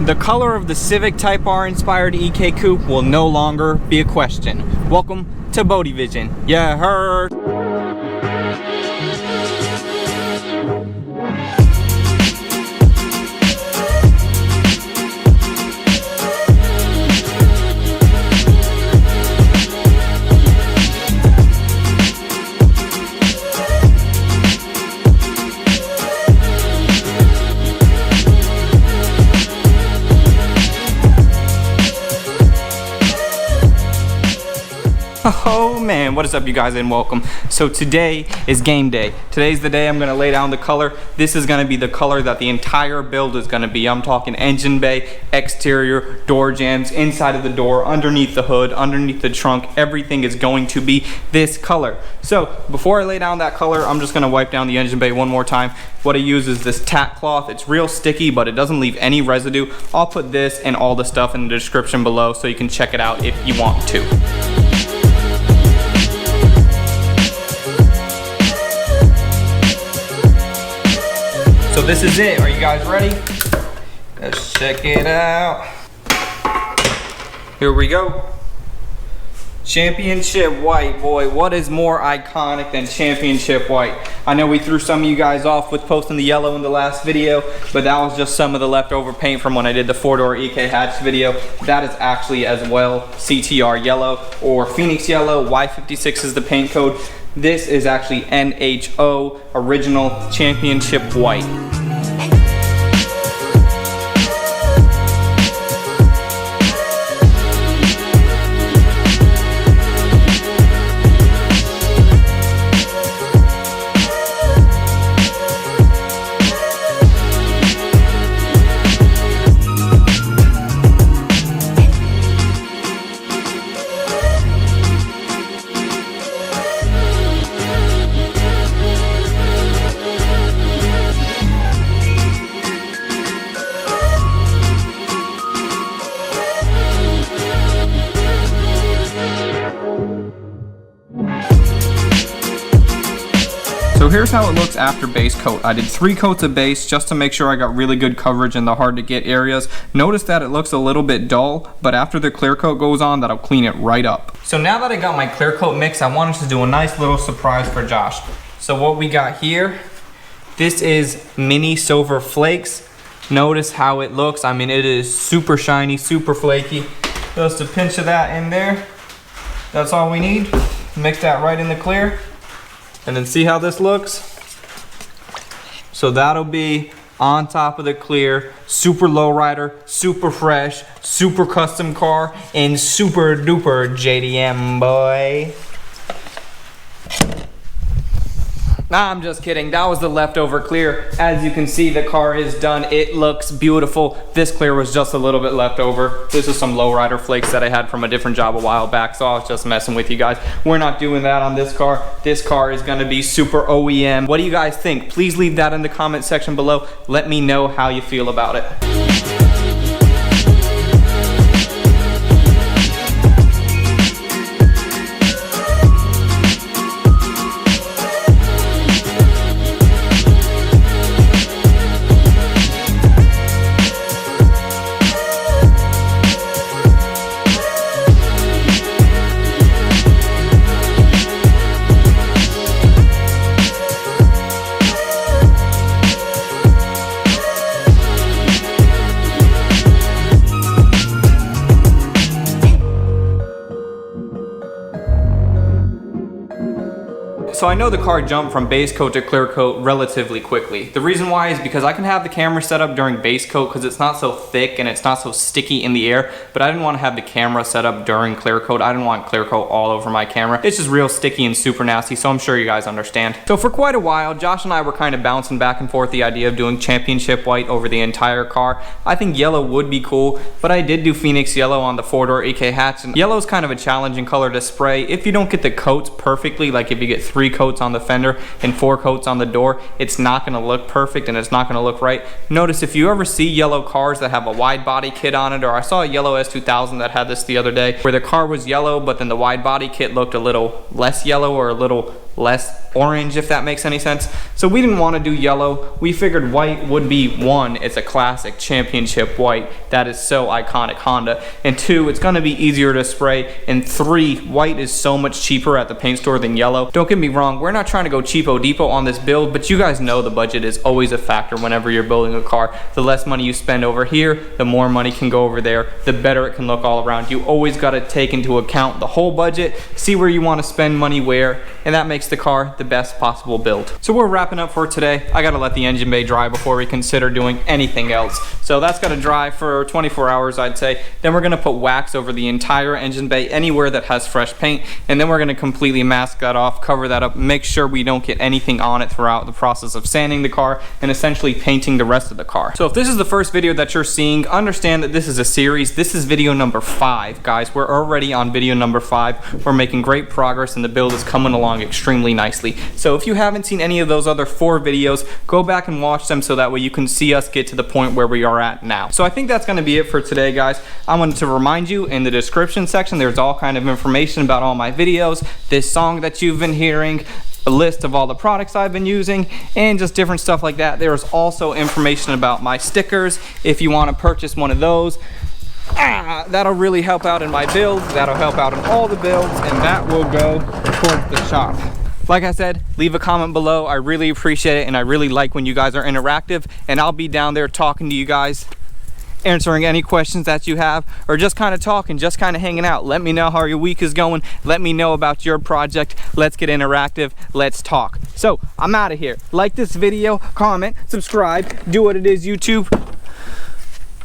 The color of the Civic Type R inspired EK Coupe will no longer be a question. Welcome to Bodie Vision. Yeah, heard. Oh man, what is up you guys and welcome. So today is game day. Today's the day I'm gonna lay down the color. This is gonna be the color that the entire build is gonna be. I'm talking engine bay, exterior, door jambs, inside of the door, underneath the hood, underneath the trunk. Everything is going to be this color. So before I lay down that color, I'm just gonna wipe down the engine bay one more time. What I use is this Tack Cloth. It's real sticky, but it doesn't leave any residue. I'll put this and all the stuff in the description below so you can check it out if you want to. So this is it. Are you guys ready? Let's check it out. Here we go. Championship white, boy. What is more iconic than championship white? I know we threw some of you guys off with posting the yellow in the last video, but that was just some of the leftover paint from when I did the 4-door EK hatch video. That is actually as well CTR yellow or Phoenix yellow. Y56 is the paint code. This is actually Nh0 original championship white. So here's how it looks after base coat. I did 3 coats of base just to make sure I got really good coverage in the hard to get areas. Notice that it looks a little bit dull, but after the clear coat goes on, that'll clean it right up. So now that I got my clear coat mix, I wanted to do a nice little surprise for Josh. So what we got here, this is mini silver flakes. Notice how it looks. I mean, it is super shiny, super flaky. Just a pinch of that in there. That's all we need. Mix that right in the clear. And then see how this looks? So that'll be on top of the clear, super lowrider, super fresh, super custom car, and super duper JDM, boy. Nah, I'm just kidding. That was the leftover clear. As you can see, the car is done. It looks beautiful. This clear was just a little bit left over. This is some lowrider flakes that I had from a different job a while back, so I was just messing with you guys. We're not doing that on this car. This car is gonna be super OEM. What do you guys think? Please leave that in the comment section below. Let me know how you feel about it. So I know the car jumped from base coat to clear coat relatively quickly. The reason why is because I can have the camera set up during base coat because it's not so thick and it's not so sticky in the air, but I didn't want to have the camera set up during clear coat. I didn't want clear coat all over my camera. It's just real sticky and super nasty, so I'm sure you guys understand. So for quite a while, Josh and I were kind of bouncing back and forth the idea of doing championship white over the entire car. I think yellow would be cool, but I did do Phoenix yellow on the 4-door EK hatch, and yellow is kind of a challenging color to spray. If you don't get the coats perfectly, like if you get 3 coats on the fender and 4 coats on the door, it's not going to look perfect and it's not going to look right. Notice if you ever see yellow cars that have a wide body kit on it, or I saw a yellow S2000 that had this the other day where the car was yellow but then the wide body kit looked a little less yellow or a little less orange, if that makes any sense. So we didn't want to do yellow. We figured white would be, one, it's a classic championship white that is so iconic Honda, and two, it's going to be easier to spray, and three, white is so much cheaper at the paint store than yellow. Don't get me wrong, we're not trying to go cheapo depot on this build, but you guys know the budget is always a factor whenever you're building a car. The less money you spend over here, the more money can go over there, the better it can look all around. You always got to take into account the whole budget, see where you want to spend money where, and that makes the car the best possible build. So we're wrapping up for today. I gotta let the engine bay dry before we consider doing anything else. So that's gotta dry for 24 hours, I'd say. Then we're gonna put wax over the entire engine bay, anywhere that has fresh paint, and then we're gonna completely mask that off, cover that up, make sure we don't get anything on it throughout the process of sanding the car and essentially painting the rest of the car. So if this is the first video that you're seeing, understand that this is a series. This is video number 5, guys. We're already on video number 5. We're making great progress and the build is coming along extremely nicely. So if you haven't seen any of those other 4 videos, go back and watch them so that way you can see us get to the point where we are at now. So I think that's going to be it for today, guys. I wanted to remind you, in the description section there's all kind of information about all my videos, this song that you've been hearing, a list of all the products I've been using, and just different stuff like that. There's also information about my stickers if you want to purchase one of those. That'll really help out in my builds, that'll help out in all the builds, and that will go towards the shop. Like I said, leave a comment below. I really appreciate it, and I really like when you guys are interactive, and I'll be down there talking to you guys, answering any questions that you have, or just kind of talking, just kind of hanging out. Let me know how your week is going. Let me know about your project. Let's get interactive. Let's talk. So I'm out of here. Like this video, comment, subscribe, do what it is, YouTube.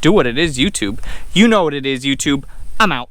Do what it is, YouTube. You know what it is, YouTube. I'm out.